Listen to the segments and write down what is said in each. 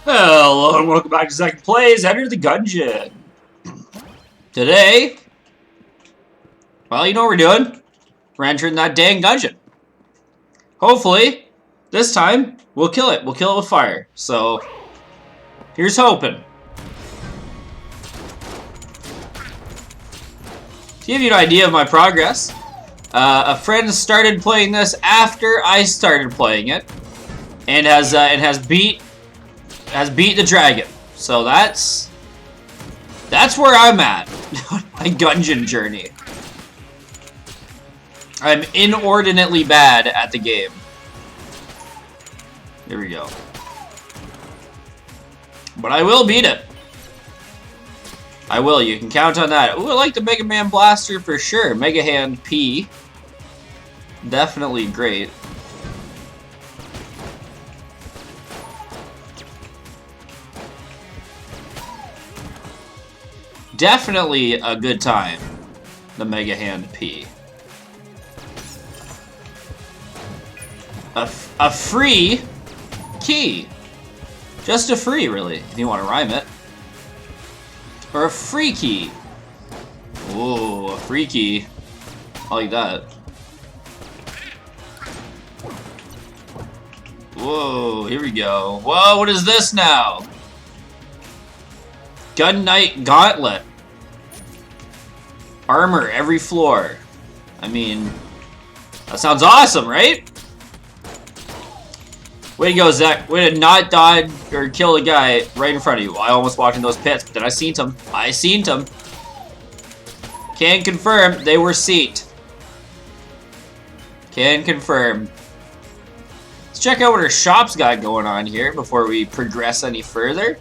Hello and welcome back to Second Plays. Enter the Gungeon. Today, well, you know what we're doing. We're entering that dang dungeon. Hopefully, this time, we'll kill it. We'll kill it with fire. So, here's hoping. To give you an idea of my progress, a friend started playing this after I started playing it, and has beat the dragon. So that's where I'm at on my Gungeon journey. I'm inordinately bad at the game. Here we go. But I will beat it. I will, you can count on that. Ooh, I like the Mega Man Blaster for sure. Mega Hand P. Definitely great. Definitely a good time, the Mega Hand P. A free key. Just a free, really, if you want to rhyme it. Or a free key. Whoa, a free key. I like that. Whoa, here we go. Whoa, what is this now? Gun Knight Gauntlet. Armor every floor. I mean, that sounds awesome, right? Way to go, Zach. Way to not dodge or kill the guy right in front of you. I almost walked in those pits, but then I seen them. I seen them. Can confirm they were seat. Can confirm. Let's check out what our shop's got going on here before we progress any further.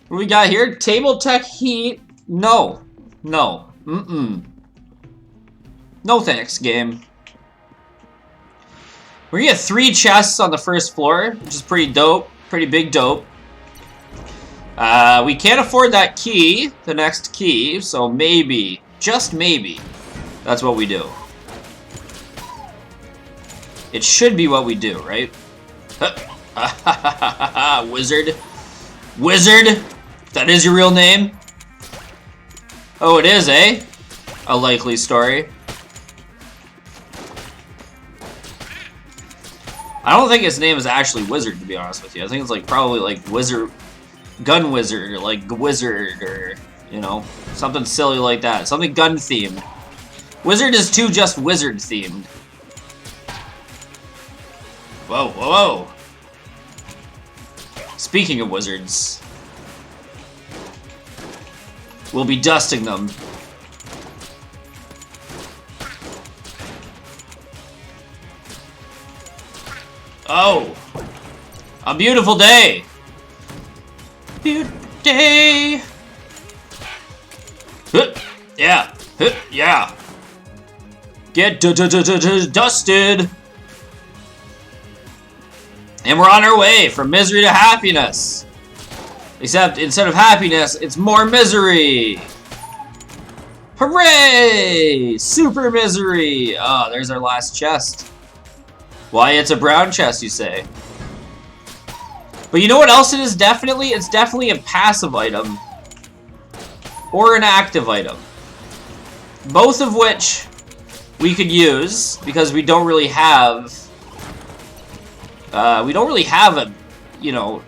What do we got here? Table tech heat? No. No. Mm-mm. No thanks, game. We're gonna get 3 chests on the first floor, which is pretty dope. Pretty big dope. We can't afford that key, the next key, so maybe, just maybe, that's what we do. It should be what we do, right? Wizard. Wizard! That is your real name? Oh, it is, eh? A likely story. I don't think his name is actually Wizard, to be honest with you. I think it's like probably like Wizard, Gun Wizard, or like Wizard, or, you know, something silly like that. Something gun themed. Wizard is too just wizard themed. Whoa, whoa, whoa. Speaking of wizards, we'll be dusting them. Oh, a beautiful day. Beautiful day. Yeah, yeah. Get dusted. And we're on our way from misery to happiness. Except instead of happiness, it's more misery. Hooray! Super misery. Oh, there's our last chest. Why, it's a brown chest, you say? But you know what else it is definitely? It's definitely a passive item. Or an active item. Both of which we could use, because we don't really have... a, you know,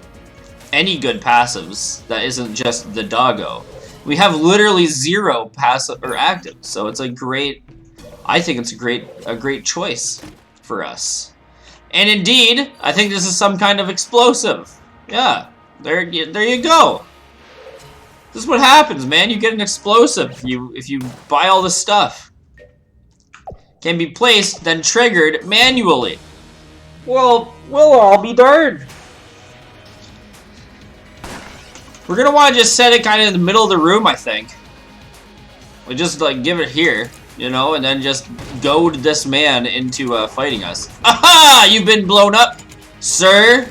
any good passives that isn't just the doggo. We have literally 0 passive or active, so it's a great... I think it's a great choice for us. And indeed, I think this is some kind of explosive. Yeah, there you go. This is what happens, man. You get an explosive if you buy all this stuff. Can be placed, then triggered manually. Well, we'll all be darned. We're gonna want to just set it kind of in the middle of the room, I think. We just like give it here, you know, and then just goad this man into fighting us. Aha! You've been blown up, sir.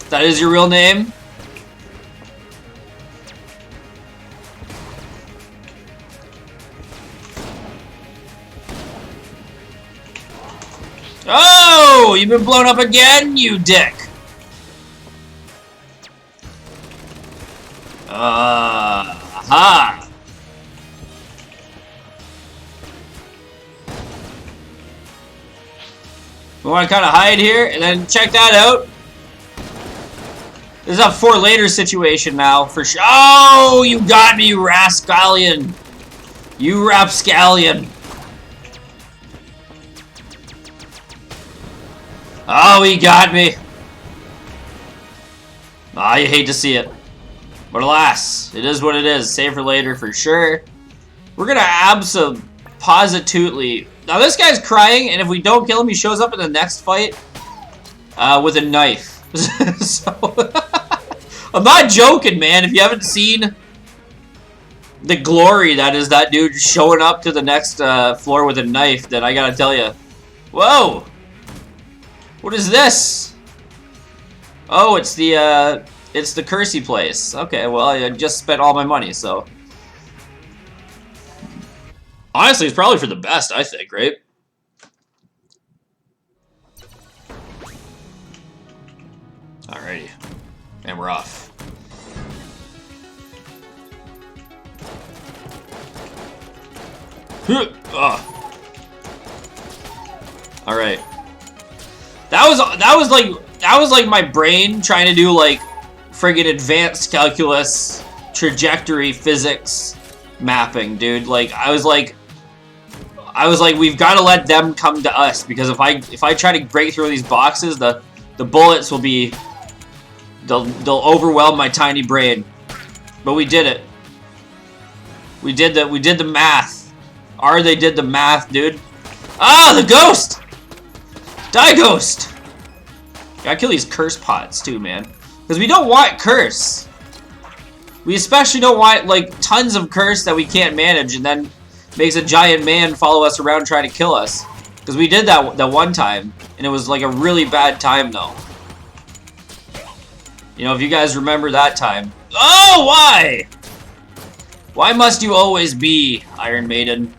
That is your real name? Oh, you've been blown up again, you dick. Ha! We want to kind of hide here, and then check that out. This is a for later situation now, for sure. Oh, you got me, you rascallion. You rapscallion. Oh, he got me. Ah, you hate to see it. But alas, it is what it is. Save for later for sure. We're gonna abso-positively... Now this guy's crying, and if we don't kill him, he shows up in the next fight with a knife. So, I'm not joking, man. If you haven't seen the glory that is that dude showing up to the next floor with a knife, then I gotta tell you. Whoa! What is this? Oh, it's the cursey place. Okay, well, I just spent all my money, so... Honestly, it's probably for the best, I think, right? Alrighty. And we're off. Alright. That was like my brain trying to do like friggin' advanced calculus trajectory physics mapping, dude. Like I was like we've got to let them come to us, because if I try to break through these boxes, the bullets will be they'll overwhelm my tiny brain. But we did it. We did the math. They did the math, dude. Ah, the ghost! Die, ghost! Gotta kill these curse pots too, man. Because we don't want curse. We especially don't want like tons of curse that we can't manage, and then makes a giant man follow us around trying to kill us. Because we did that one time, and it was like a really bad time though. You know, if you guys remember that time. Oh, why? Why must you always be Iron Maiden?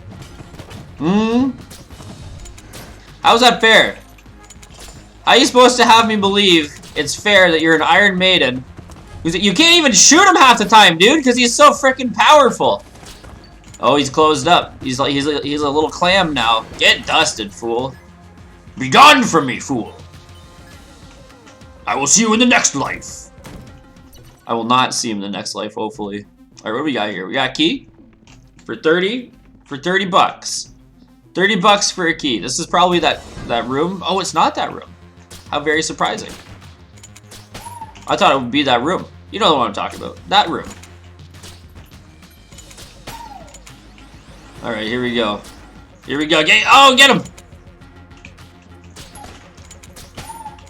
How's that fair? How are you supposed to have me believe it's fair that you're an Iron Maiden? You can't even shoot him half the time, dude, because he's so freaking powerful. Oh, he's closed up. He's a little clam now. Get dusted, fool. Be gone from me, fool. I will see you in the next life. I will not see him in the next life, hopefully. All right, what do we got here? We got a key for 30 bucks. 30 bucks for a key. This is probably that room. Oh, it's not that room. How very surprising. I thought it would be that room. You know what I'm talking about. That room. Alright, here we go. Here we go. Get him!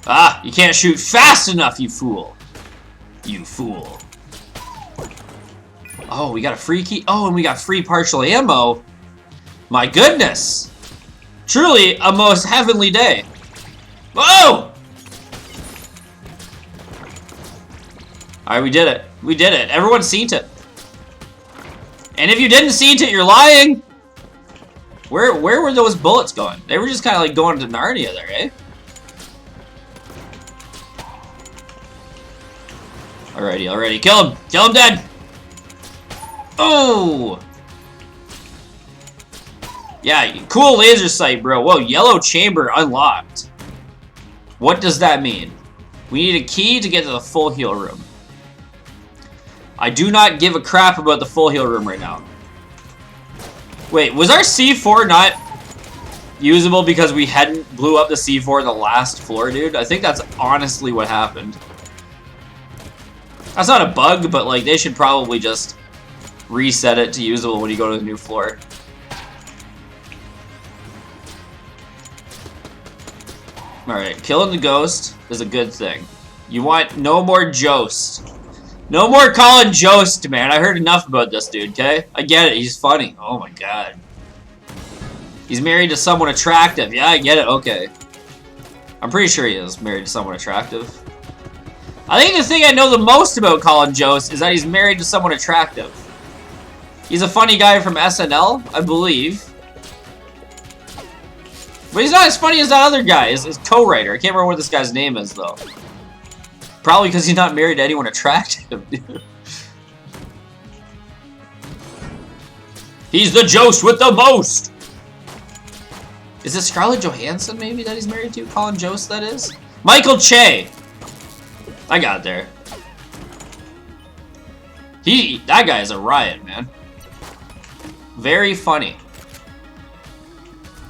Ah, you can't shoot fast enough, you fool. You fool. Oh, we got a free key. Oh, and we got free partial ammo. My goodness. Truly a most heavenly day. Whoa! Alright, we did it. We did it. Everyone's seen it. And if you didn't see it, you're lying. Where were those bullets going? They were just kind of like going to Narnia there, eh? Alrighty. Kill him. Kill him dead. Oh! Yeah, cool laser sight, bro. Whoa, yellow chamber unlocked. What does that mean? We need a key to get to the full heal room. I do not give a crap about the full heal room right now. Wait, was our C4 not usable because we hadn't blew up the C4 in the last floor, dude? I think that's honestly what happened. That's not a bug, but like they should probably just reset it to usable when you go to the new floor. Alright, killing the ghost is a good thing. You want no more Jost. No more calling Jost, man. I heard enough about this dude, okay? I get it. He's funny. Oh my god. He's married to someone attractive. Yeah, I get it. Okay. I'm pretty sure he is married to someone attractive. I think the thing I know the most about Colin Jost is that he's married to someone attractive. He's a funny guy from SNL, I believe. But he's not as funny as that other guy, his co-writer. I can't remember what this guy's name is, though. Probably because he's not married to anyone attractive, dude. He's the Jost with the most! Is it Scarlett Johansson, maybe, that he's married to? Colin Jost, that is? Michael Che! I got there. That guy is a riot, man. Very funny.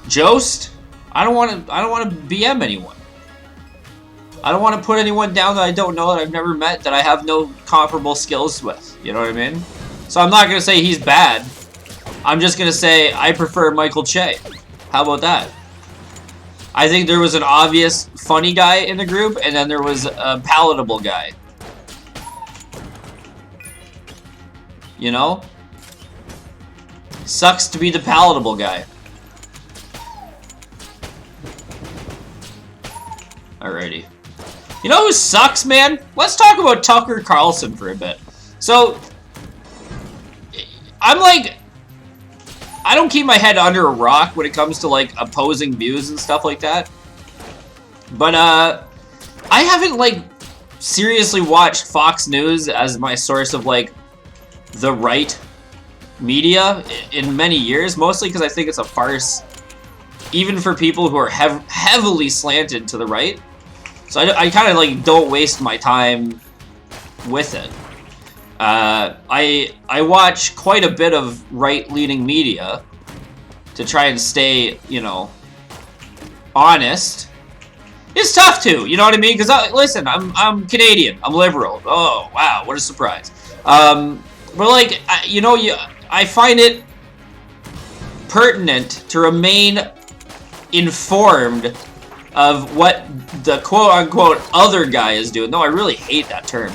Jost? I don't want to BM anyone. I don't want to put anyone down that I don't know, that I've never met, that I have no comparable skills with. You know what I mean? So I'm not going to say he's bad. I'm just going to say I prefer Michael Che. How about that? I think there was an obvious funny guy in the group, and then there was a palatable guy. You know? Sucks to be the palatable guy. Alrighty. You know who sucks, man? Let's talk about Tucker Carlson for a bit. So, I'm like, I don't keep my head under a rock when it comes to like opposing views and stuff like that. But I haven't like seriously watched Fox News as my source of like the right media in many years, mostly because I think it's a farce, even for people who are heavily slanted to the right. So I kind of like don't waste my time with it. I watch quite a bit of right-leaning media to try and stay, you know, honest. It's tough to, you know what I mean? Because listen, I'm Canadian, I'm liberal. Oh wow, what a surprise. But like, you know, I find it pertinent to remain informed of what the quote-unquote other guy is doing. No, I really hate that term.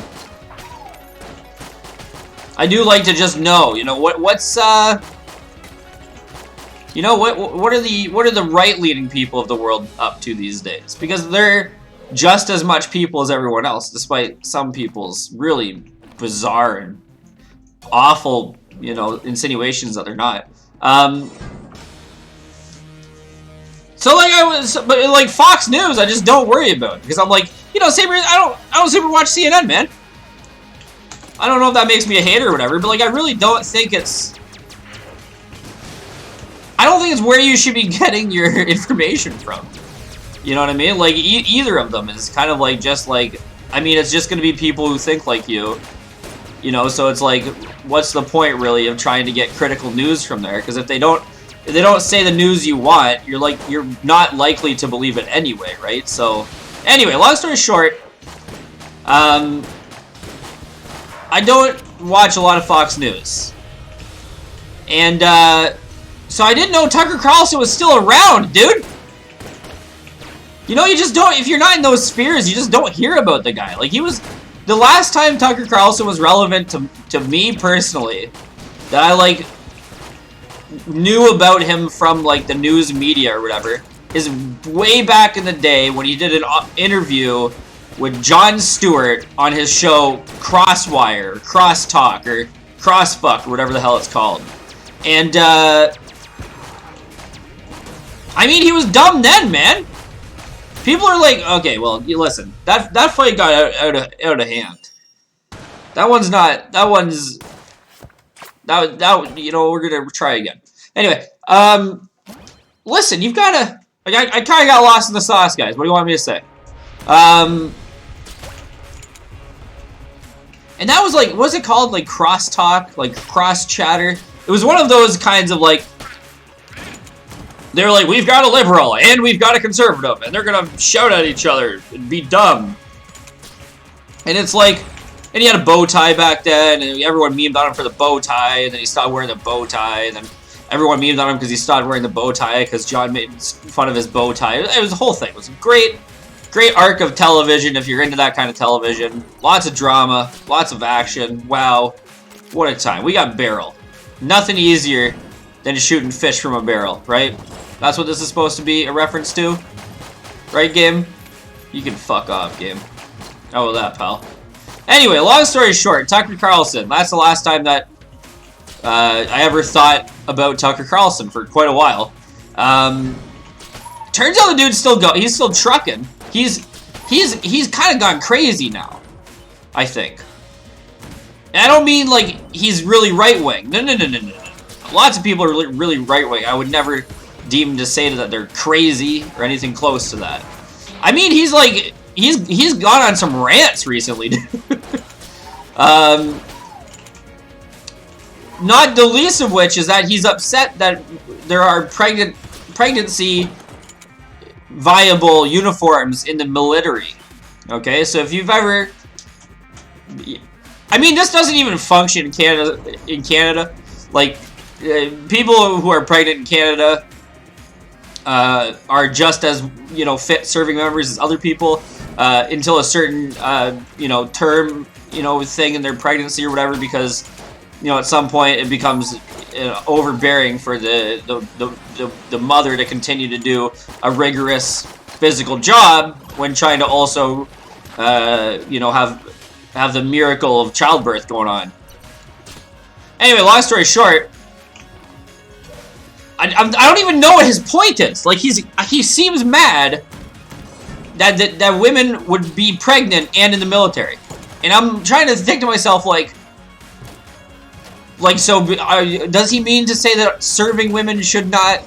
I do like to just know, you know, what's you know, what are the right-leaning people of the world up to these days? Because they're just as much people as everyone else, despite some people's really bizarre and awful, you know, insinuations that they're not. So like but like Fox News, I just don't worry about, because I'm like, you know, I don't super watch CNN, man. I don't know if that makes me a hater or whatever, but like I really don't think it's. I don't think it's where you should be getting your information from. You know what I mean? Like either of them is kind of like just like, I mean, it's just gonna be people who think like you. You know, so it's like, what's the point really of trying to get critical news from there? Because if they don't say the news you want, you're not likely to believe it anyway, right? So, anyway, long story short, I don't watch a lot of Fox News, and so I didn't know Tucker Carlson was still around, dude. You know, you just don't. If you're not in those spheres, you just don't hear about the guy. Like he was. The last time Tucker Carlson was relevant to me personally, that I like knew about him from like the news media or whatever, is way back in the day when he did an interview with Jon Stewart on his show Crosswire, or Crosstalk, or Crossfuck, or whatever the hell it's called. And I mean, he was dumb then, man. People are like, okay, well, listen, that fight got out of hand. That you know, we're gonna try again. Anyway, listen, you've gotta, like, I kinda got lost in the sauce, guys. What do you want me to say? And that was like, what was it called? Like crosstalk, like cross chatter. It was one of those kinds of like, they're like, we've got a liberal, and we've got a conservative, and they're gonna shout at each other and be dumb. And it's like, and he had a bow tie back then, and everyone memed on him for the bow tie, and then he stopped wearing the bow tie, and then everyone memed on him because he stopped wearing the bow tie, because John made fun of his bow tie. It was a whole thing. It was a great arc of television if you're into that kind of television. Lots of drama, lots of action. Wow, what a time. We got barrel. Nothing easier than shooting fish from a barrel, right? That's what this is supposed to be a reference to? Right, game? You can fuck off, game. How about that, pal? Anyway, long story short, Tucker Carlson. That's the last time that I ever thought about Tucker Carlson for quite a while. Turns out the dude's still he's still trucking. He's kind of gone crazy now, I think. And I don't mean like he's really right-wing. No. lots of people are really right-wing. I would never deem to say that they're crazy or anything close to that. I mean, he's like, he's gone on some rants recently, dude. Not the least of which is that he's upset that there are pregnancy viable uniforms in the military. Okay, so if you've ever, I mean, this doesn't even function in Canada. Like, people who are pregnant in Canada are just as, you know, fit serving members as other people until a certain, you know, term, you know, thing in their pregnancy or whatever, because, you know, at some point it becomes overbearing for the mother to continue to do a rigorous physical job when trying to also, you know, have the miracle of childbirth going on. Anyway, long story short, I don't even know what his point is. Like, he seems mad that women would be pregnant and in the military, and I'm trying to think to myself, like, so does he mean to say that serving women should not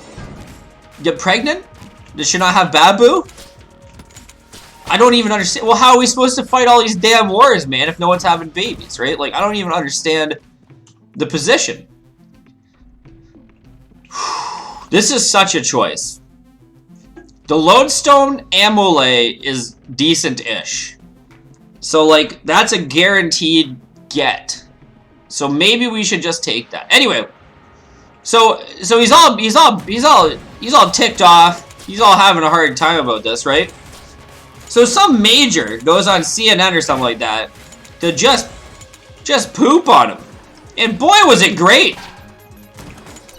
get pregnant? They should not have babu? I don't even understand. Well, how are we supposed to fight all these damn wars, man, if no one's having babies, right? Like, I don't even understand the position. This is such a choice. The Lodestone Amole is decent-ish. So, like, that's a guaranteed get. So maybe we should just take that. Anyway, so he's all ticked off. He's all having a hard time about this, right? So some major goes on CNN or something like that to just poop on him. And boy, was it great.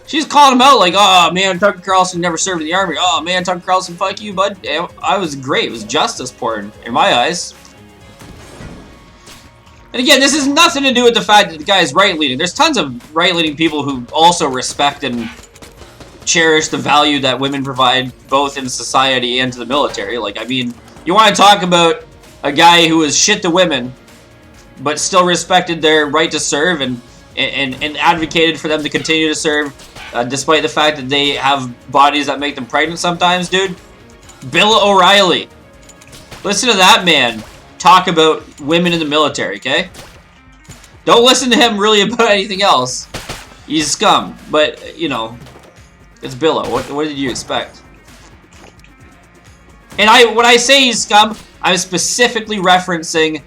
She's calling him out like, oh man, Tucker Carlson never served in the army. Oh man, Tucker Carlson, fuck you, bud. I was great. It was justice porn in my eyes. And again, this has nothing to do with the fact that the guy is right-leaning. There's tons of right-leaning people who also respect and cherish the value that women provide both in society and to the military. Like, I mean, you want to talk about a guy who was shit to women, but still respected their right to serve and advocated for them to continue to serve, despite the fact that they have bodies that make them pregnant sometimes, dude? Bill O'Reilly. Listen to that man talk about women in the military, okay? Don't listen to him really about anything else. He's scum, but, you know, it's Billo. What did you expect? And when I say he's scum, I'm specifically referencing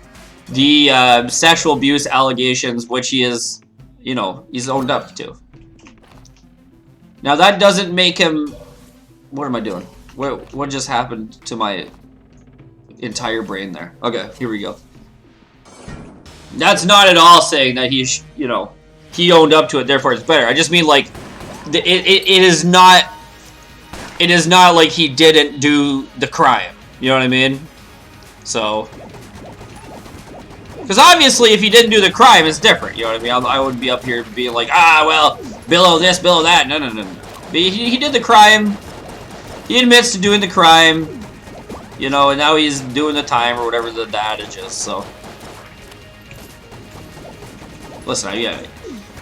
the sexual abuse allegations, which he is, you know, he's owned up to. Now, that doesn't make him... What am I doing? What just happened to my entire brain there? Okay, here we go. That's not at all saying that he's, you know, he owned up to it, therefore it's better. I just mean, like, it is not like he didn't do the crime. You know what I mean? So, because obviously if he didn't do the crime, it's different. You know what I mean? I wouldn't be up here being like, ah, well, below this, below that. No. He did the crime. He admits to doing the crime. You know, and now he's doing the time or whatever the adage is. So, listen, yeah,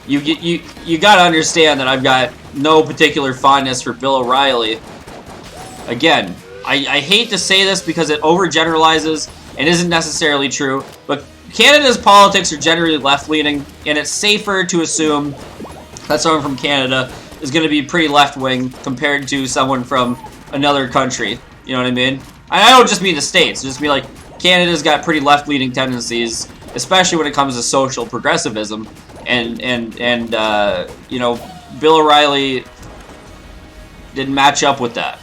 you gotta understand that I've got no particular fondness for Bill O'Reilly. Again, I hate to say this because it overgeneralizes and isn't necessarily true, but Canada's politics are generally left-leaning, and it's safer to assume that someone from Canada is going to be pretty left-wing compared to someone from another country. You know what I mean? I don't just mean the States. Just mean, like, Canada's got pretty left-leaning tendencies, especially when it comes to social progressivism, and you know, Bill O'Reilly didn't match up with that.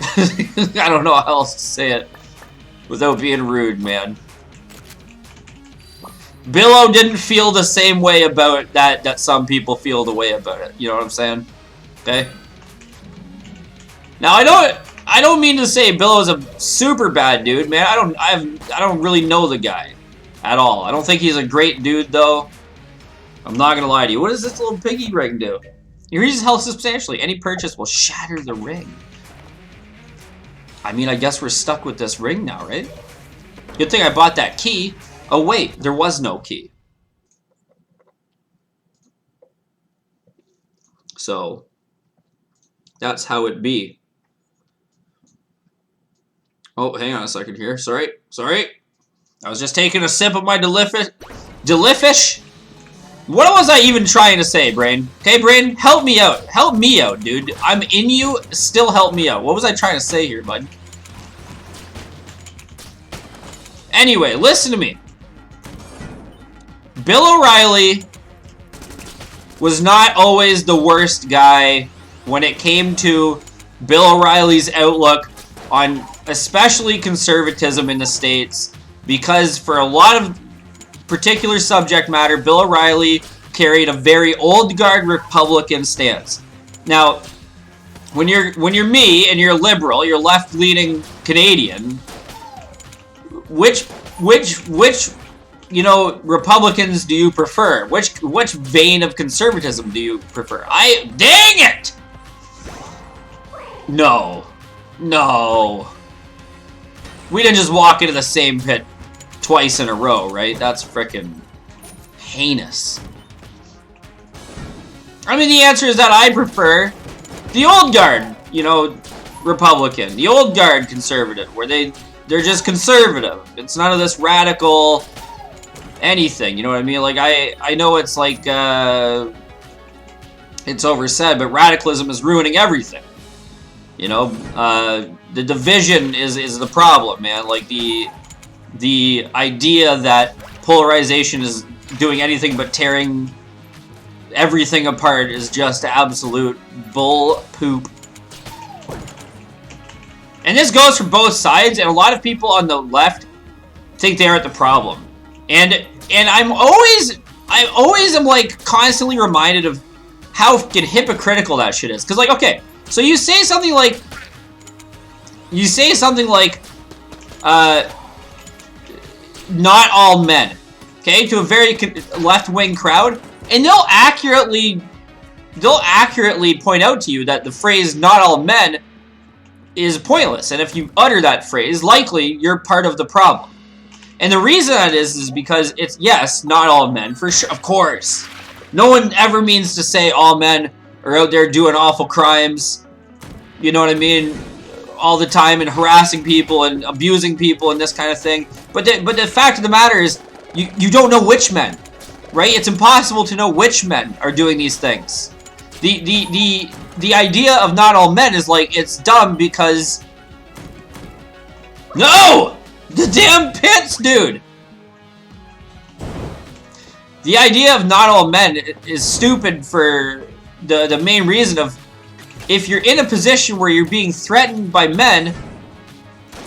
I don't know how else to say it without being rude, man. Billo didn't feel the same way about that some people feel the way about it. You know what I'm saying? Okay? Now, I don't mean to say Billo's a super bad dude, man. I don't really know the guy at all. I don't think he's a great dude, though. I'm not gonna lie to you. What does this little piggy ring do? Increases health substantially. Any purchase will shatter the ring. I mean, I guess we're stuck with this ring now, right? Good thing I bought that key. Oh, wait. There was no key. So that's how it be. Oh, hang on a second here. Sorry. I was just taking a sip of my Delifish? What was I even trying to say, Brain? Okay, Brain, help me out. Help me out, dude. I'm in you. Still help me out. What was I trying to say here, bud? Anyway, listen to me. Bill O'Reilly was not always the worst guy when it came to Bill O'Reilly's outlook on especially conservatism in the States, because for a lot of particular subject matter, Bill O'Reilly carried a very old guard Republican stance. Now, when you're me and you're a liberal, you're left-leaning Canadian, which you know, Republicans do you prefer? Which vein of conservatism do you prefer? Dang it! No. We didn't just walk into the same pit twice in a row, right? That's frickin' heinous. I mean, the answer is that I prefer the old guard, you know, Republican. The old guard conservative, where they're just conservative. It's none of this radical anything, you know what I mean? Like, I know it's like, it's oversaid, but radicalism is ruining everything. You know, the division is the problem, man. Like, the idea that polarization is doing anything but tearing everything apart is just absolute bull poop. And this goes for both sides, and a lot of people on the left think they aren't the problem. And I always am like constantly reminded of how fucking hypocritical that shit is. Cause like, okay, so you say something like, not all men, okay, to a very left-wing crowd, and they'll accurately point out to you that the phrase "not all men" is pointless, and if you utter that phrase, likely you're part of the problem. And the reason that is because it's, yes, not all men, for sure, of course. No one ever means to say all men are out there doing awful crimes, you know what I mean, all the time, and harassing people and abusing people and this kind of thing. But the fact of the matter is, you don't know which men, right? It's impossible to know which men are doing these things. The idea of not all men is like, it's dumb because... No! The damn pits, dude! The idea of not all men is stupid for the main reason of, if you're in a position where you're being threatened by men,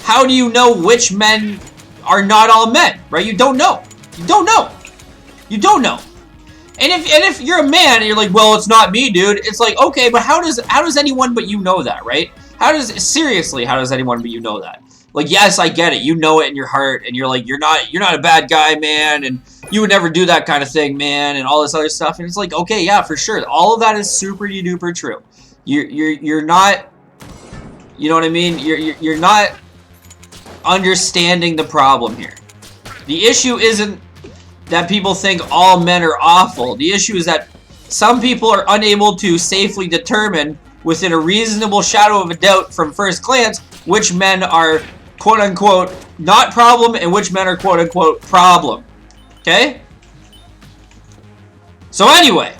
how do you know which men are not all men, right? You don't know. You don't know. You don't know. And if you're a man and you're like, well, it's not me, dude. It's like, okay, but how does anyone but you know that, right? Seriously, how does anyone but you know that? Like, yes, I get it. You know it in your heart, and you're like, you're not a bad guy, man, and you would never do that kind of thing, man, and all this other stuff. And it's like, okay, yeah, for sure. All of that is super duper true. You're not, you know what I mean? You're not understanding the problem here. The issue isn't that people think all men are awful. The issue is that some people are unable to safely determine within a reasonable shadow of a doubt from first glance which men are quote-unquote not problem and which men are quote-unquote problem. Okay? So anyway,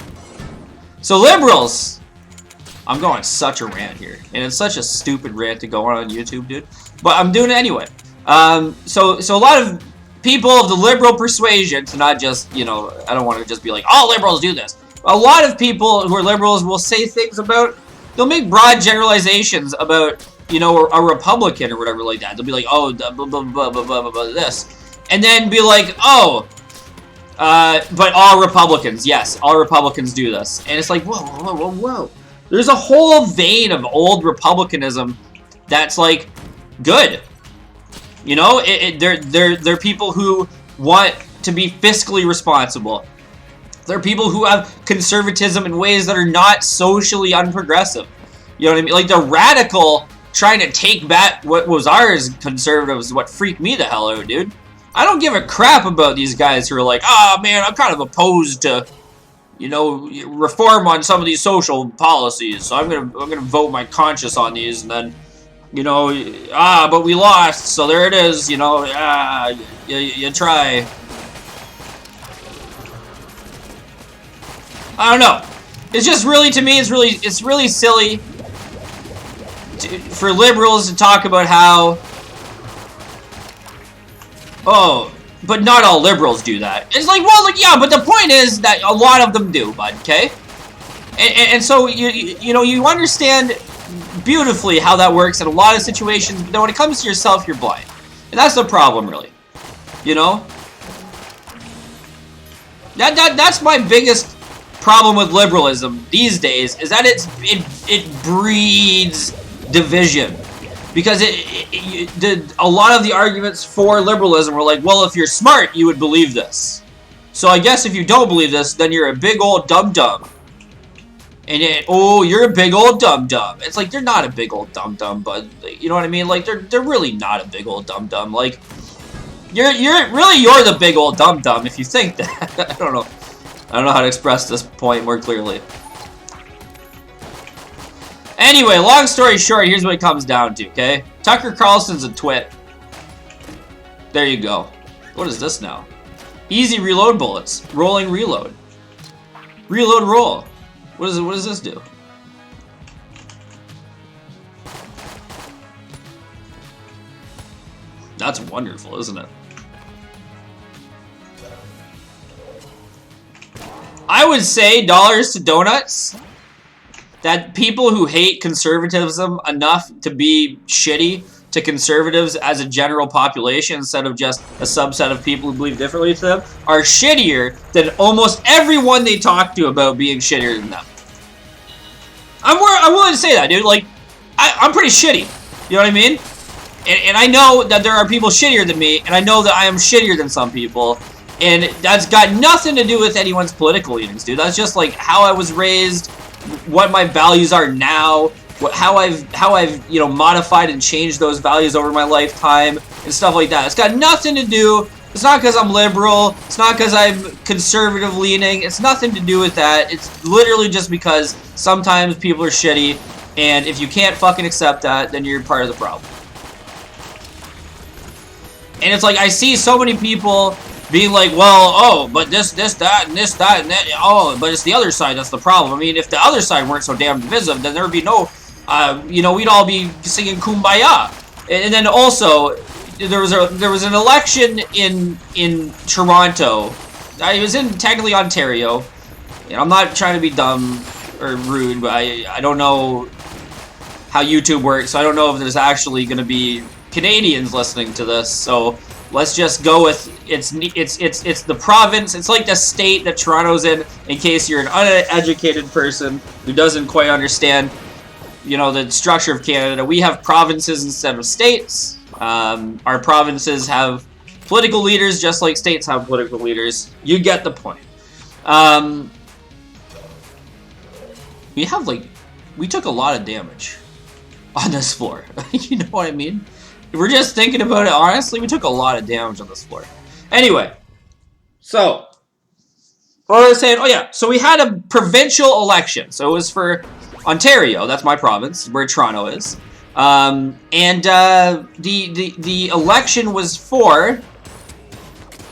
so liberals, I'm going such a rant here, and it's such a stupid rant to go on YouTube, dude, but I'm doing it anyway. So a lot of people of the liberal persuasion, to not just, you know, I don't want to just be like, all liberals do this. A lot of people who are liberals will say things about, they'll make broad generalizations about, you know, a Republican or whatever like that. They'll be like, oh, blah, blah, blah, blah, blah, blah, blah, this. And then be like, oh, but all Republicans, yes, all Republicans do this. And it's like, whoa, whoa, whoa, whoa. There's a whole vein of old Republicanism that's, like, good. You know, they're people who want to be fiscally responsible. They're people who have conservatism in ways that are not socially unprogressive. You know what I mean? Like, the radical trying to take back what was ours conservatives is what freaked me the hell out, dude. I don't give a crap about these guys who are like, oh, man, I'm kind of opposed to, you know, reform on some of these social policies. So I'm gonna vote my conscience on these, and then, you know, but we lost, so there it is. You know, you try. I don't know. It's just really, to me, it's really silly for liberals to talk about how, oh, but not all liberals do that. It's like, well, like, yeah, but the point is that a lot of them do, bud, okay? And so, you know, you understand beautifully how that works in a lot of situations, but then when it comes to yourself, you're blind. And that's the problem, really. You know? That's my biggest problem with liberalism these days, is that it breeds division. Because a lot of the arguments for liberalism were like, well, if you're smart, you would believe this. So I guess if you don't believe this, then you're a big old dum-dum. And oh, you're a big old dum-dum. It's like, they're not a big old dum-dum, but you know what I mean? Like, they're really not a big old dum-dum. Like, you're the big old dum-dum if you think that. I don't know how to express this point more clearly. Anyway, long story short, here's what it comes down to, okay? Tucker Carlson's a twit. There you go. What is this now? Easy reload bullets. Rolling reload. Reload roll. What does this do? That's wonderful, isn't it? I would say, dollars to donuts, that people who hate conservatism enough to be shitty to conservatives as a general population instead of just a subset of people who believe differently to them are shittier than almost everyone they talk to about being shittier than them. I'm willing to say that, dude. Like, I'm pretty shitty. You know what I mean? And I know that there are people shittier than me, and I know that I am shittier than some people. And that's got nothing to do with anyone's political leanings, dude. That's just like how I was raised, what my values are now, how I've you know, modified and changed those values over my lifetime and stuff like that. It's got nothing to do. It's not because I'm liberal. It's not because I'm conservative leaning. It's nothing to do with that. It's literally just because sometimes people are shitty, and if you can't fucking accept that, then you're part of the problem. And it's like, I see so many people being like, well, oh, but this, that, and this, that, and that, oh, but it's the other side that's the problem. I mean, if the other side weren't so damn divisive, then there would be no, you know, we'd all be singing Kumbaya. And then also, there was an election in Toronto. I was in technically Ontario. And I'm not trying to be dumb or rude, but I don't know how YouTube works, so I don't know if there's actually going to be Canadians listening to this, so let's just go with it's the province. It's like the state that Toronto's in case you're an uneducated person who doesn't quite understand, you know, the structure of Canada. We have provinces instead of states. Our provinces have political leaders just like states have political leaders. You get the point. We took a lot of damage on this floor. You know what I mean? If we're just thinking about it honestly, we took a lot of damage on this floor. Anyway, so what was I saying? Oh yeah, so we had a provincial election. So it was for Ontario. That's my province, where Toronto is. And the election was for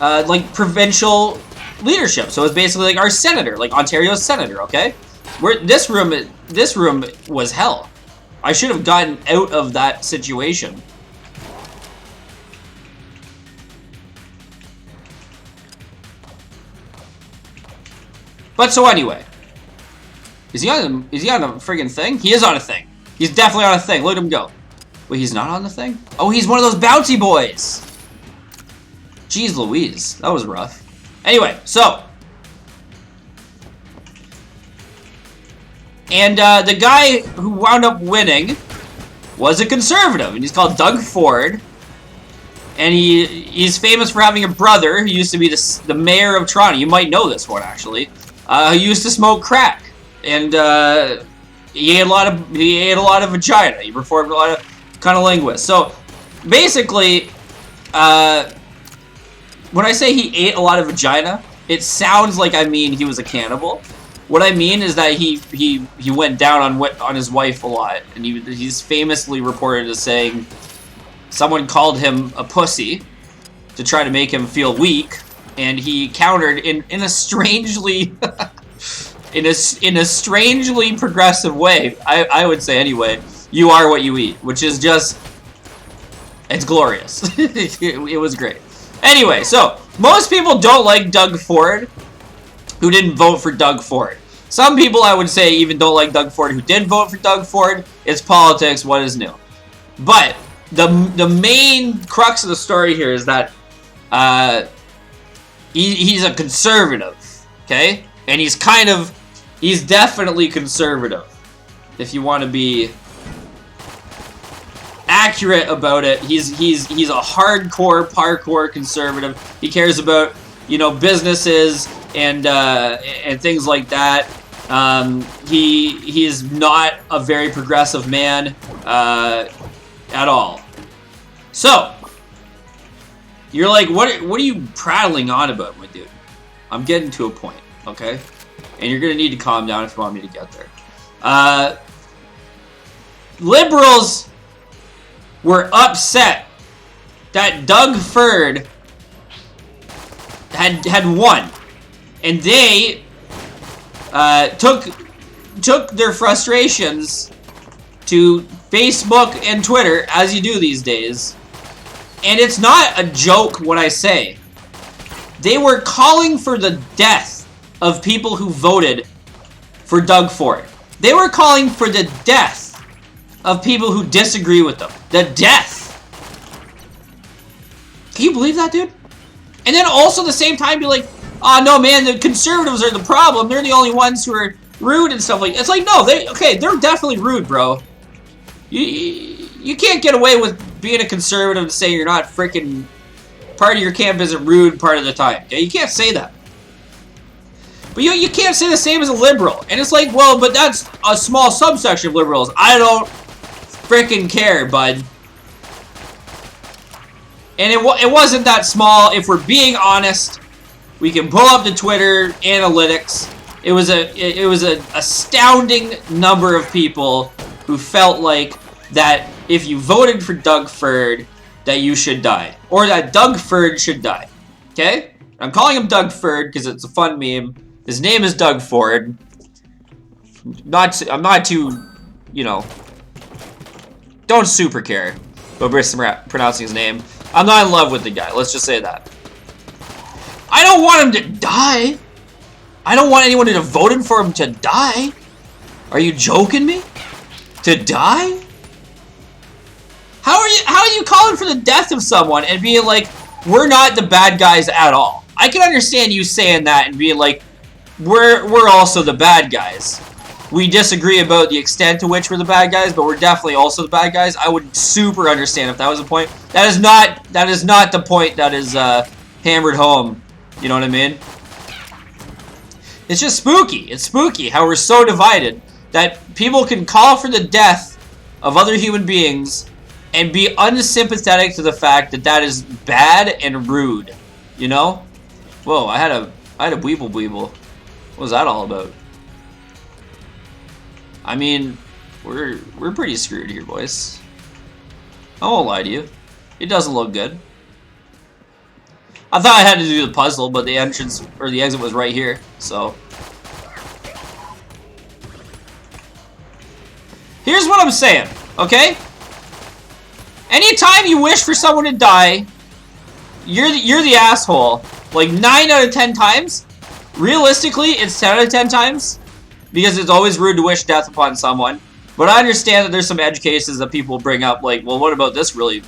like provincial leadership. So it was basically like our senator, like Ontario's senator. Okay, this room was hell. I should have gotten out of that situation. But so anyway, is he on a friggin' thing? He is on a thing. He's definitely on a thing. Look at him go. Wait, he's not on the thing? Oh, he's one of those bouncy boys. Jeez Louise, that was rough. Anyway, so. And the guy who wound up winning was a conservative, and he's called Doug Ford. And he's famous for having a brother who used to be the mayor of Toronto. You might know this one, actually. Who used to smoke crack, and he ate a lot of vagina. He performed a lot of cunnilingus. So basically, when I say he ate a lot of vagina, it sounds like I mean he was a cannibal. What I mean is that he went down on his wife a lot, and he's famously reported as saying someone called him a pussy to try to make him feel weak, and he countered in a strangely in a strangely progressive way. I would say anyway. You are what you eat, which is just, it's glorious. It was great. Anyway, so most people don't like Doug Ford who didn't vote for Doug Ford. Some people, I would say, even don't like Doug Ford who did vote for Doug Ford. It's politics. What is new? But the main crux of the story here is that he's a conservative, okay? And he's definitely conservative. If you want to be accurate about it, he's a hardcore parkour conservative. He cares about, you know, businesses and things like that. He is not a very progressive man at all. So you're like, what are you prattling on about, my dude? I'm getting to a point, okay? And you're gonna need to calm down if you want me to get there. Liberals were upset that Doug Ford had won, and they took their frustrations to Facebook and Twitter, as you do these days. And it's not a joke when I say they were calling for the death of people who voted for Doug Ford. They were calling for the death of people who disagree with them. The death. Can you believe that, dude? And then also at the same time be like, oh no man, the conservatives are the problem. They're the only ones who are rude and stuff like that. It's like, no, they're definitely rude, bro. You can't get away with being a conservative and say you're not freaking part of your camp isn't rude part of the time. Okay? You can't say that. But you can't say the same as a liberal. And it's like, well, but that's a small subsection of liberals. I don't freaking care, bud. And it wasn't that small. If we're being honest, we can pull up the Twitter analytics. It was an astounding number of people who felt like that if you voted for Doug Ford, that you should die. Or that Doug Ford should die. Okay? I'm calling him Doug Ford because it's a fun meme. His name is Doug Ford. I'm not too, you know, don't super care about pronouncing his name. I'm not in love with the guy. Let's just say that. I don't want him to die. I don't want anyone to have voted for him to die. Are you joking me? To die? How are you calling for the death of someone and being like, we're not the bad guys at all? I can understand you saying that and being like, we're also the bad guys. We disagree about the extent to which we're the bad guys, but we're definitely also the bad guys. I would super understand if that was the point. That is not the point that is hammered home. You know what I mean? It's just spooky. It's spooky how we're so divided that people can call for the death of other human beings and be unsympathetic to the fact that that is bad and rude. You know? Whoa, I had a weeble weeble. What was that all about? I mean, we're pretty screwed here, boys. I won't lie to you. It doesn't look good. I thought I had to do the puzzle, but the entrance or the exit was right here, so. Here's what I'm saying, okay? Anytime you wish for someone to die, you're the asshole. Like 9 out of 10 times. Realistically, it's 10 out of 10 times. Because it's always rude to wish death upon someone. But I understand that there's some edge cases that people bring up, like, well, what about this really,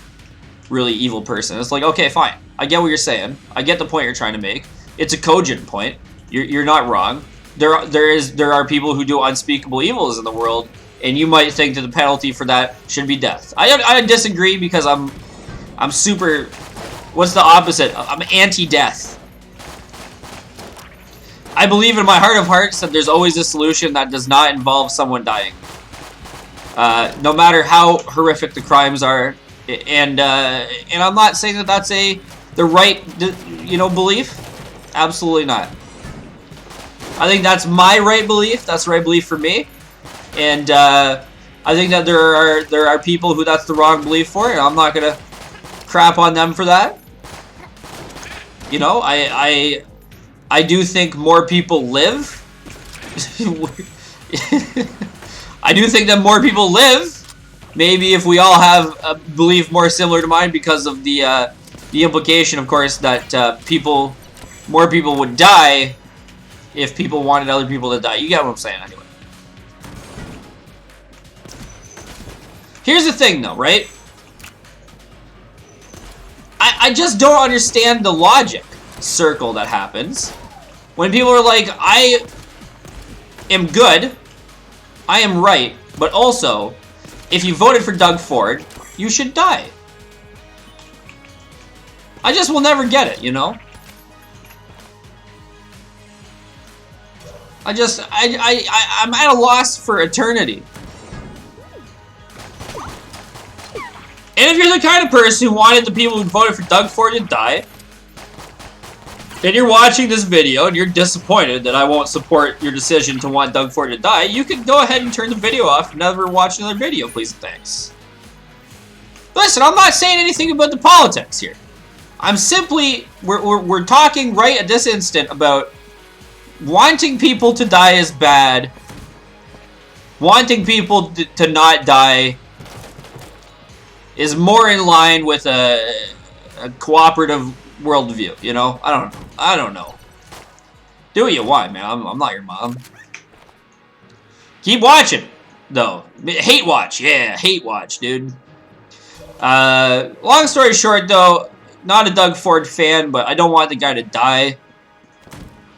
really evil person? It's like, okay, fine. I get what you're saying. I get the point you're trying to make. It's a cogent point. You're not wrong. There are people who do unspeakable evils in the world, and you might think that the penalty for that should be death. I disagree because I'm super. What's the opposite? I'm anti-death. I believe in my heart of hearts that there's always a solution that does not involve someone dying. No matter how horrific the crimes are, and I'm not saying that that's the right, you know, belief. Absolutely not. I think that's my right belief. That's the right belief for me. And I think that there are people who that's the wrong belief for, and I'm not gonna crap on them for that. You know, I do think more people live. I do think that more people live. Maybe if we all have a belief more similar to mine, because of the implication, of course, that more people would die if people wanted other people to die. You get what I'm saying, anyway. Here's the thing, though, right? I just don't understand the logic circle that happens when people are like, I am good, I am right, but also, if you voted for Doug Ford, you should die. I just will never get it, you know? I'm at a loss for eternity. And if you're the kind of person who wanted the people who voted for Doug Ford to die, and you're watching this video and you're disappointed that I won't support your decision to want Doug Ford to die, you can go ahead and turn the video off and never watch another video, please and thanks. Listen, I'm not saying anything about the politics here. I'm simply, we're talking right at this instant about wanting people to die is bad, wanting people to not die is more in line with a cooperative worldview, you know? I don't know. Do what you want, man. I'm not your mom. Keep watching, though. Hate watch, yeah, hate watch, dude. Long story short, though, not a Doug Ford fan, but I don't want the guy to die.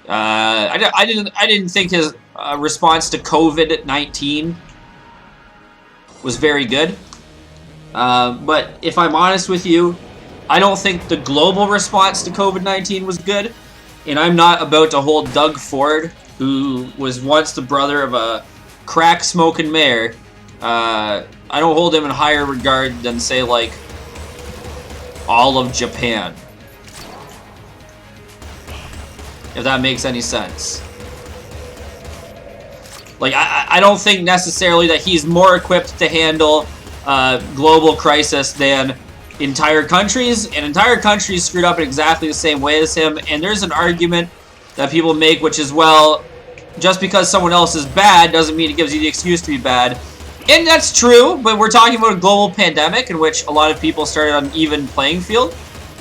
I didn't think his response to COVID-19 was very good. But if I'm honest with you, I don't think the global response to COVID-19 was good. And I'm not about to hold Doug Ford, who was once the brother of a crack-smoking mayor. I don't hold him in higher regard than, say, like, all of Japan. If that makes any sense. Like, I don't think necessarily that he's more equipped to handle global crisis than entire countries, and entire countries screwed up in exactly the same way as him. And there's an argument that people make, which is, well, just because someone else is bad doesn't mean it gives you the excuse to be bad. And that's true, but we're talking about a global pandemic in which a lot of people started on an even playing field.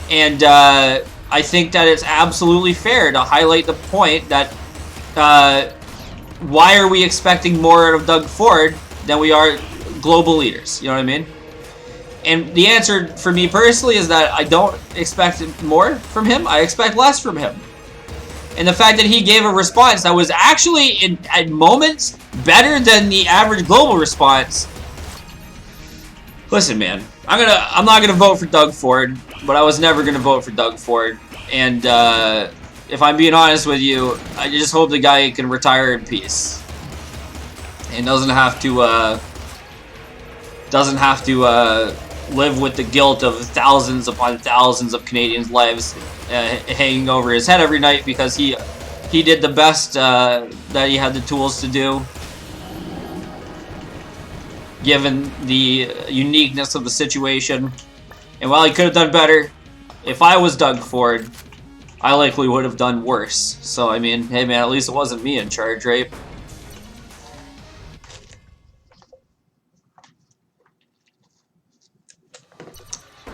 And I think that it's absolutely fair to highlight the point that why are we expecting more out of Doug Ford than we are global leaders? You know what I mean? And the answer for me personally is that I don't expect more from him. I expect less from him. And the fact that he gave a response that was actually, at moments, better than the average global response. Listen, man, I'm not gonna vote for Doug Ford, but I was never gonna vote for Doug Ford. And if I'm being honest with you, I just hope the guy can retire in peace and doesn't have to live with the guilt of thousands upon thousands of Canadians' lives hanging over his head every night because he did the best that he had the tools to do, given the uniqueness of the situation. And while he could have done better, if I was Doug Ford, I likely would have done worse. So, I mean, hey man, at least it wasn't me in charge, right?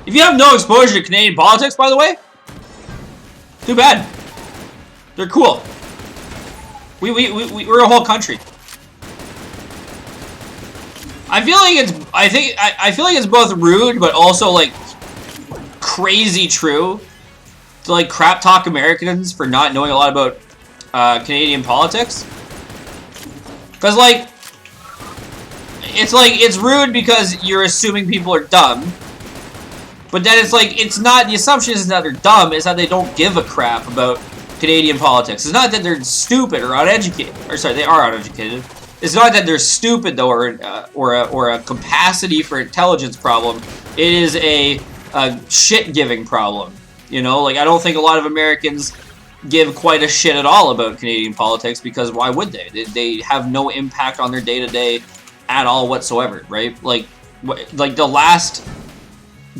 If you have no exposure to Canadian politics, by the way, too bad. They're cool. We're a whole country. I feel like it's both rude but also like crazy true to like crap talk Americans for not knowing a lot about Canadian politics. Cause like it's rude because you're assuming people are dumb. But then it's like, it's not, the assumption isn't that they're dumb, it's that they don't give a crap about Canadian politics. It's not that they're stupid or uneducated. Or sorry, they are uneducated. It's not that they're stupid, though, or a capacity for intelligence problem. It is a shit-giving problem. You know, like, I don't think a lot of Americans give quite a shit at all about Canadian politics, because why would they? They have no impact on their day-to-day at all whatsoever, right? Like the last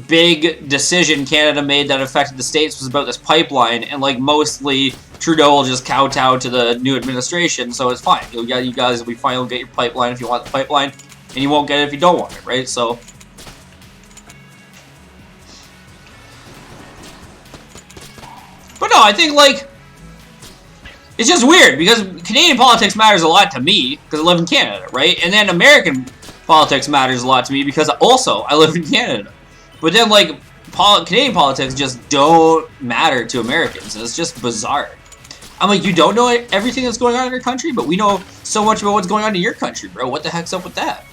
big decision Canada made that affected the States was about this pipeline, and like mostly Trudeau will just kowtow to the new administration, so it's fine. You guys will be fine, you'll get your pipeline if you want the pipeline, and you won't get it if you don't want it, right? So but no, I think like it's just weird because Canadian politics matters a lot to me because I live in Canada, right? And then American politics matters a lot to me because also I live in Canada. But then like Canadian politics just don't matter to Americans, and it's just bizarre. I'm like, you don't know everything that's going on in your country, but we know so much about what's going on in your country, bro. What the heck's up with that?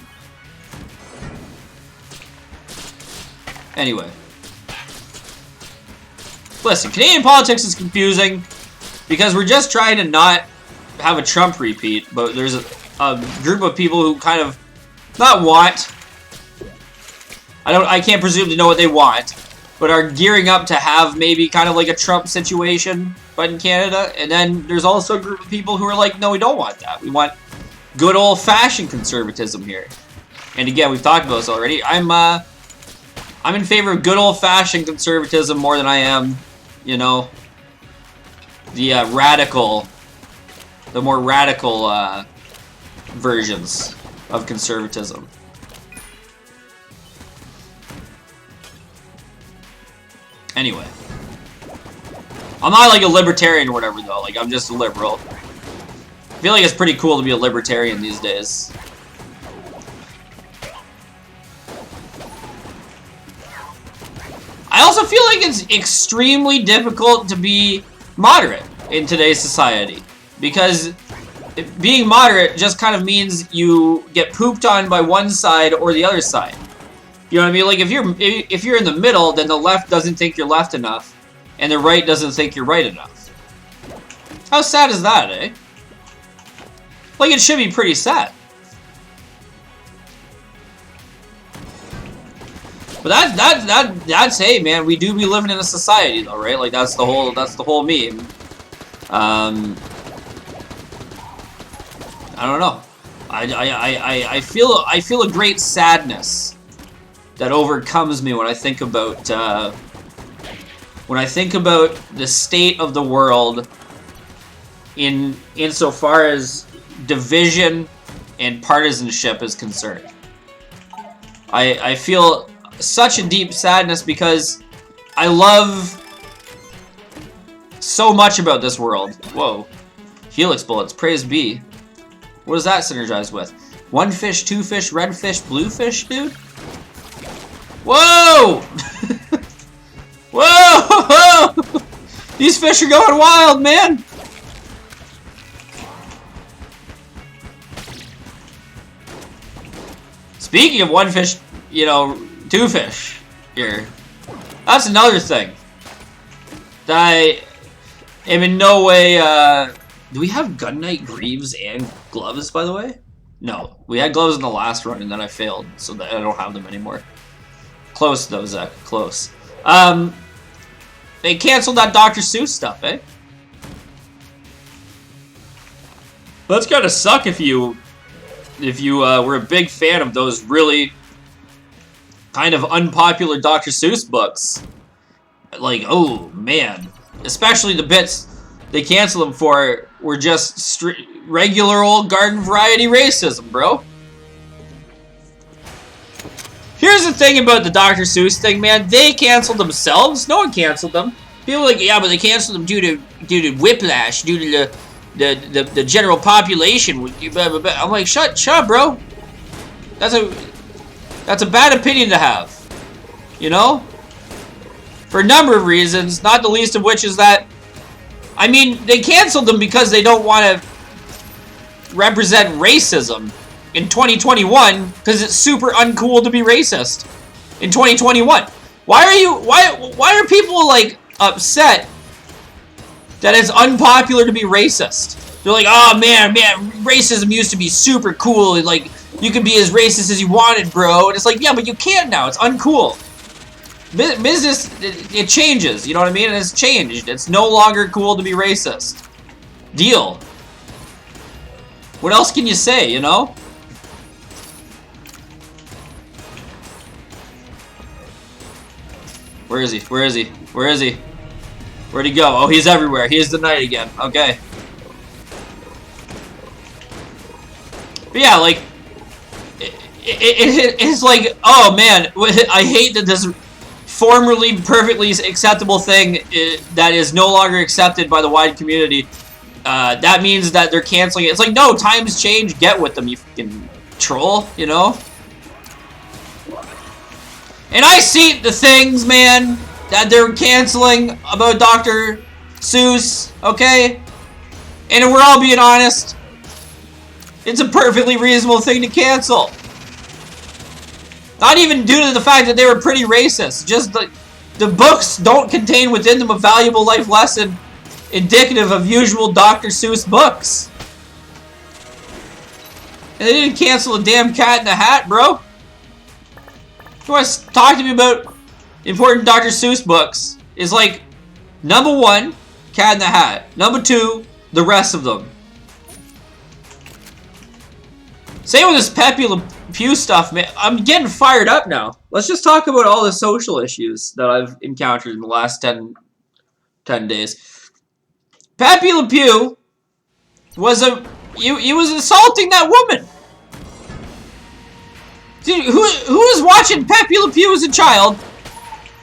Anyway. Listen, Canadian politics is confusing because we're just trying to not have a Trump repeat, but there's a group of people who kind of not want, I can't presume to know what they want, but are gearing up to have maybe kind of like a Trump situation, but in Canada. And then there's also a group of people who are like, no, we don't want that. We want good old-fashioned conservatism here. And again, we've talked about this already. I'm in favor of good old-fashioned conservatism more than I am, you know, the more radical versions of conservatism. Anyway, I'm not like a libertarian or whatever though. Like, I'm just a liberal. I feel like it's pretty cool to be a libertarian these days. I also feel like it's extremely difficult to be moderate in today's society, because being moderate just kind of means you get pooped on by one side or the other side. You know what I mean? Like, if you're in the middle, then the left doesn't think you're left enough, and the right doesn't think you're right enough. How sad is that, eh? Like, it should be pretty sad. But that's hey man, we do be living in a society though, right? Like that's the whole meme. I don't know. I feel a great sadness that overcomes me when I think about the state of the world insofar as division and partisanship is concerned. I feel such a deep sadness because I love so much about this world. Whoa. Helix bullets, praise be. What does that synergize with? One fish, two fish, red fish, blue fish, dude? Whoa! Whoa! These fish are going wild, man! Speaking of one fish, you know, two fish here. That's another thing that I am in no way, do we have gun knight greaves and gloves, by the way? No. We had gloves in the last run, and then I failed, so that I don't have them anymore. Close, though, Zach. Close. They canceled that Dr. Seuss stuff, eh? That's gotta suck if you were a big fan of those really kind of unpopular Dr. Seuss books. Like, oh, man. Especially the bits they canceled them for were just regular old garden variety racism, bro. Here's the thing about the Dr. Seuss thing, man. They canceled themselves. No one canceled them. People are like, yeah, but they canceled them due to whiplash, due to the general population. Blah, blah, blah. I'm like, shut up, bro. That's a bad opinion to have. You know? For a number of reasons, not the least of which is that, I mean, they canceled them because they don't want to represent racism in 2021 because it's super uncool to be racist in 2021. Why are people like upset that it's unpopular to be racist? They're like, oh man, racism used to be super cool, and like you could be as racist as you wanted, bro. And it's like, yeah, but you can't now. It's uncool. business, it changes, you know what I mean? And it's changed. It's no longer cool to be racist. Deal. What else can you say, you know? Where is he? Where is he? Where is he? Where'd he go? Oh, he's everywhere. He is the knight again. Okay. But yeah, like, it's like, oh man, I hate that this formerly perfectly acceptable thing that is no longer accepted by the wide community, that means that they're canceling it. It's like, no, times change, get with them, you fucking troll, you know? And I see the things, man, that they're canceling about Dr. Seuss, okay? And we're all being honest. It's a perfectly reasonable thing to cancel. Not even due to the fact that they were pretty racist. Just the books don't contain within them a valuable life lesson indicative of usual Dr. Seuss books. And they didn't cancel a damn Cat in the Hat, bro. You want to talk to me about important Dr. Seuss books? Is like, number 1, Cat in the Hat. Number 2, the rest of them. Same with this Pepe Le Pew stuff, man. I'm getting fired up now. Let's just talk about all the social issues that I've encountered in the last 10 days. Pepe Le Pew was he was assaulting that woman. Dude, who was watching Pepe Le Pew as a child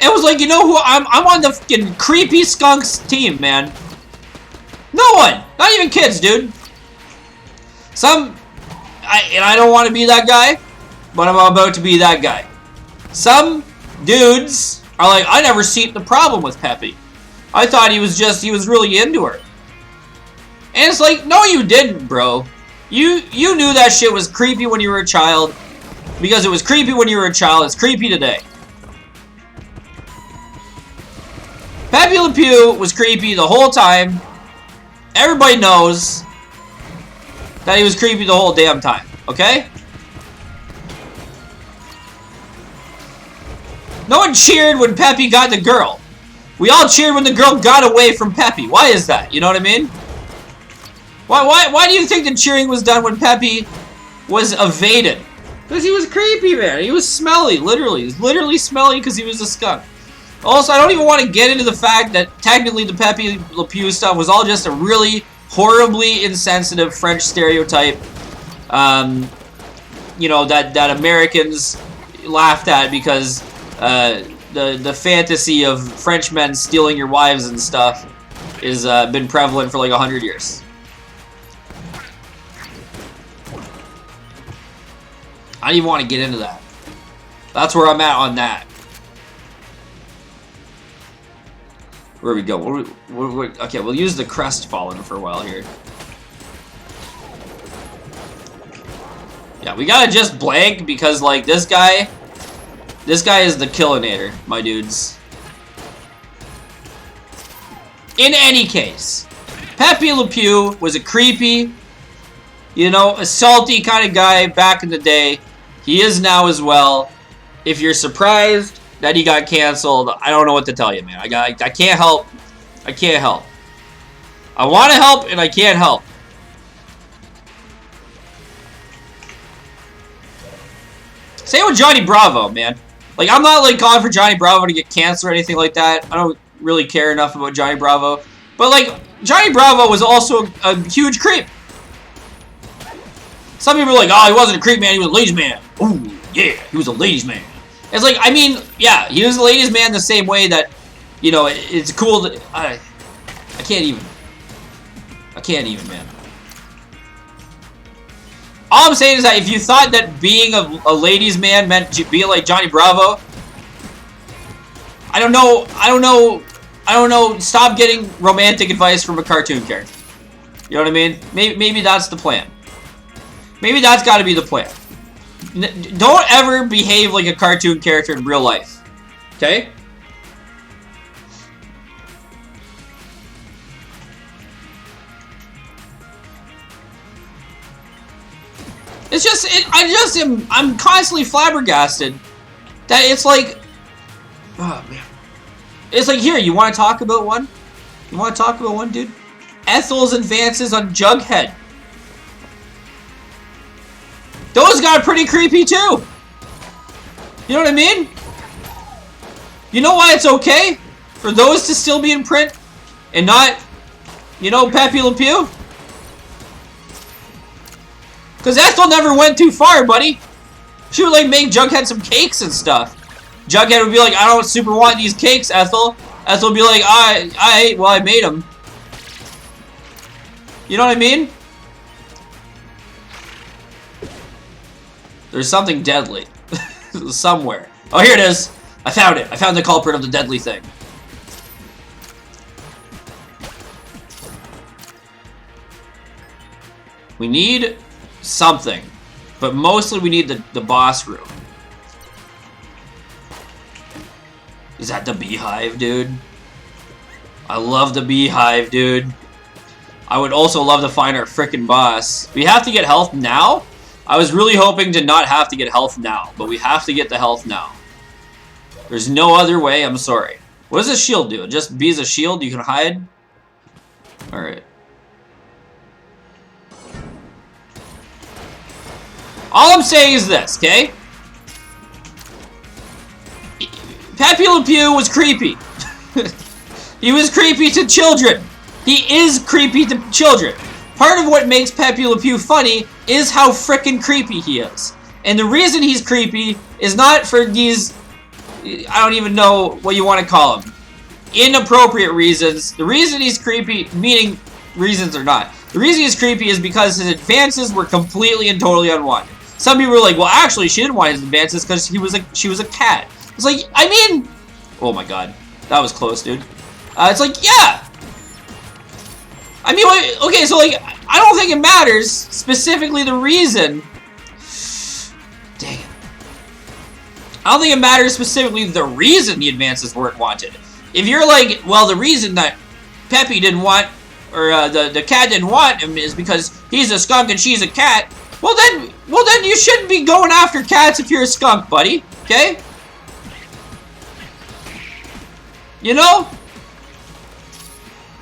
and was like, you know who, I'm on the fucking creepy skunks team, man. No one. Not even kids, dude. And I don't want to be that guy, but I'm about to be that guy. Some dudes are like, I never seen the problem with Pepe. I thought he was really into her. And it's like, no you didn't, bro. You knew that shit was creepy when you were a child. Because it was creepy when you were a child, it's creepy today. Pepe Le Pew was creepy the whole time. Everybody knows that he was creepy the whole damn time, okay? No one cheered when Pepe got the girl. We all cheered when the girl got away from Pepe. Why is that? You know what I mean? Why do you think the cheering was done when Pepe was evaded? Because he was creepy, man. He was smelly, literally. He was literally smelly because he was a skunk. Also, I don't even want to get into the fact that technically the Pepe Le Pew stuff was all just a really horribly insensitive French stereotype, you know, that Americans laughed at because the fantasy of French men stealing your wives and stuff is been prevalent for like 100 years. I don't even want to get into that. That's where I'm at on that. Where we go? Okay, we'll use the Crestfallen for a while here. Yeah, we gotta just blank because, like, this guy is the Killinator, my dudes. In any case, Pepe Le Pew was a creepy, you know, a salty kind of guy back in the day. He is now as well. If you're surprised that he got canceled, I don't know what to tell you, man. I can't help. I can't help. I want to help, and I can't help. Same with Johnny Bravo, man. Like, I'm not, like, calling for Johnny Bravo to get canceled or anything like that. I don't really care enough about Johnny Bravo. But, like, Johnny Bravo was also a huge creep. Some people are like, oh, he wasn't a creep man, he was a ladies man. Ooh, yeah, he was a ladies man. It's like, I mean, yeah, he was a ladies man the same way that, you know, it's cool that, I can't even, man. All I'm saying is that if you thought that being a ladies man meant being like Johnny Bravo, I don't know, stop getting romantic advice from a cartoon character. You know what I mean? Maybe that's the plan. Maybe that's got to be the plan. Don't ever behave like a cartoon character in real life. Okay? It's just, I'm constantly flabbergasted that it's like, oh It's like, here, you want to talk about one? You want to talk about one, dude? Ethel's advances on Jughead. Those got pretty creepy, too. You know what I mean? You know why it's okay for those to still be in print and not, you know, Pepe Le Pew? Because Ethel never went too far, buddy. She would, like, make Jughead some cakes and stuff. Jughead would be like, I don't super want these cakes, Ethel. Ethel would be like, I made them. You know what I mean? There's something deadly. Somewhere. Oh, here it is. I found it. I found the culprit of the deadly thing. We need something. But mostly we need the boss room. Is that the beehive, dude? I love the beehive, dude. I would also love to find our frickin' boss. We have to get health now? I was really hoping to not have to get health now, but we have to get the health now. There's no other way, I'm sorry. What does this shield do? It just bees a shield, you can hide? Alright. All I'm saying is this, okay? Pepe Le Pew was creepy. He was creepy to children. He is creepy to children. Part of what makes Pepe Le Pew funny is how frickin' creepy he is. And the reason he's creepy is not for these, I don't even know what you want to call them, inappropriate reasons. The reason he's creepy, meaning reasons or not, the reason he's creepy is because his advances were completely and totally unwanted. Some people were like, well, actually, she didn't want his advances because she was a cat. It's like, I mean, oh my god, that was close, dude. It's like, yeah. I mean, okay, so like, I don't think it matters specifically the reason. Dang it. I don't think it matters specifically the reason the advances weren't wanted. If you're like, well, the reason that Pepe didn't want, or the cat didn't want him is because he's a skunk and she's a cat. Well then you shouldn't be going after cats if you're a skunk, buddy. Okay? You know?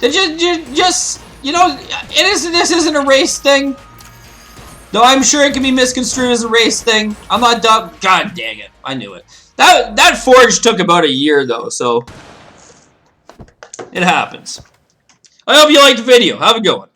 Just you know, this isn't a race thing. Though I'm sure it can be misconstrued as a race thing. I'm not dumb. God dang it. I knew it. That forge took about a year though, so it happens. I hope you liked the video. Have a good one.